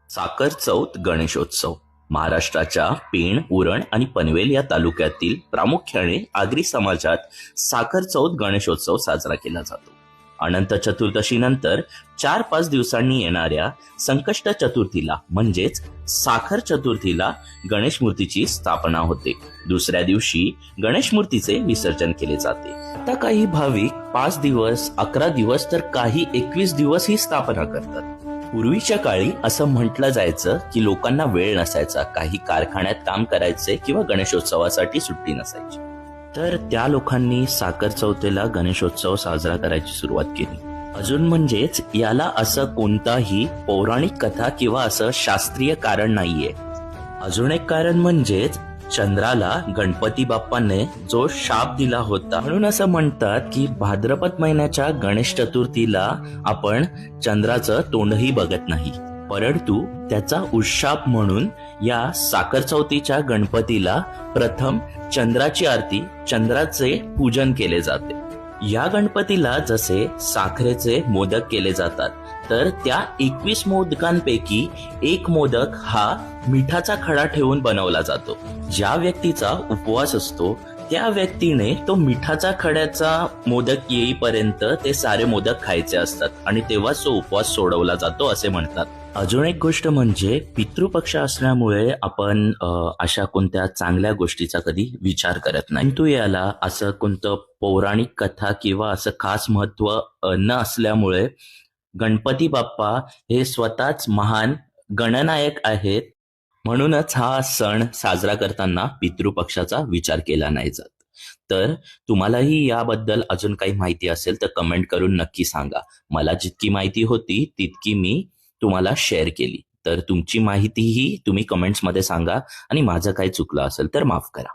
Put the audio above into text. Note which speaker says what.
Speaker 1: साखर चौथ गणेशोत्सव महाराष्ट्राच्या पेण, उरण आणि पनवेल या तालुक्यातील प्रामुख्याने आगरी समाजात साखर चौथ गणेशोत्सव साजरा केला जातो. अनंत चतुर्दशीनंतर 4-5 दिवसांनी येणाऱ्या संकष्ट चतुर्थीला म्हणजेच साखर चतुर्थीला गणेश मूर्तीची स्थापना होते. दुसऱ्या दिवशी गणेश मूर्तीचे विसर्जन केले जाते. आता काही भाविक 5 दिवस, 11 दिवस तर काही 21 दिवस ही स्थापना करतात. पूर्वीच्या काळी असं म्हटलं जायचं की लोकांना वेळ नसायचा, काही कारखान्यात काम करायचे किंवा गणेशोत्सवासाठी सुट्टी नसायची. तर त्या लोकांनी साखर चौथीला गणेशोत्सव साजरा करायची सुरुवात केली. अजून म्हणजेच याला असं कोणताही पौराणिक कथा किंवा असं शास्त्रीय कारण नाहीये. अजून एक कारण म्हणजेच चंद्राला गणपती बाप्पाने जो शाप दिला होता, म्हणून असं म्हणतात की भाद्रपद महिन्याच्या गणेश चतुर्थीला आपण चंद्राचं तोंडही बघत नाही, परंतु त्याचा उशाप म्हणून या साखर चौथीच्या गणपतीला प्रथम चंद्राची आरती, चंद्राचे पूजन केले जाते. या गणपतीला जसे साखरेचे मोदक केले जातात, तर त्या 21 मोदकांपैकी एक मोदक हा मिठाचा खडा ठेवून बनवला जातो. ज्या व्यक्तीचा उपवास असतो त्या व्यक्तीने तो मिठाचा खड्याचा मोदक येईपर्यंत ते सारे मोदक खायचे असतात आणि तेव्हाच तो उपवास सोडवला जातो असे म्हणतात. अजून एक गोष्ट म्हणजे पितृपक्ष असल्यामुळे आपण अशा कोणत्या चांगल्या गोष्टीचा कधी विचार करत नाही. परंतु याला असं कोणतं पौराणिक कथा किंवा असं खास महत्व न असल्यामुळे गणपती बाप्पा हे स्वतःच महान गणनायक आहेत, म्हणूनच हा सण साजरा करताना पितृपक्षाचा विचार केला नाही जात. तर तुम्हालाही याबद्दल अजून काही माहिती असेल तर कमेंट करून नक्की सांगा. मला जितकी माहिती होती तितकी मी तुम्हाला शेअर केली. तर तुमची माहितीही तुम्ही कमेंट्समध्ये सांगा आणि माझं काही चुकलं असेल तर माफ करा.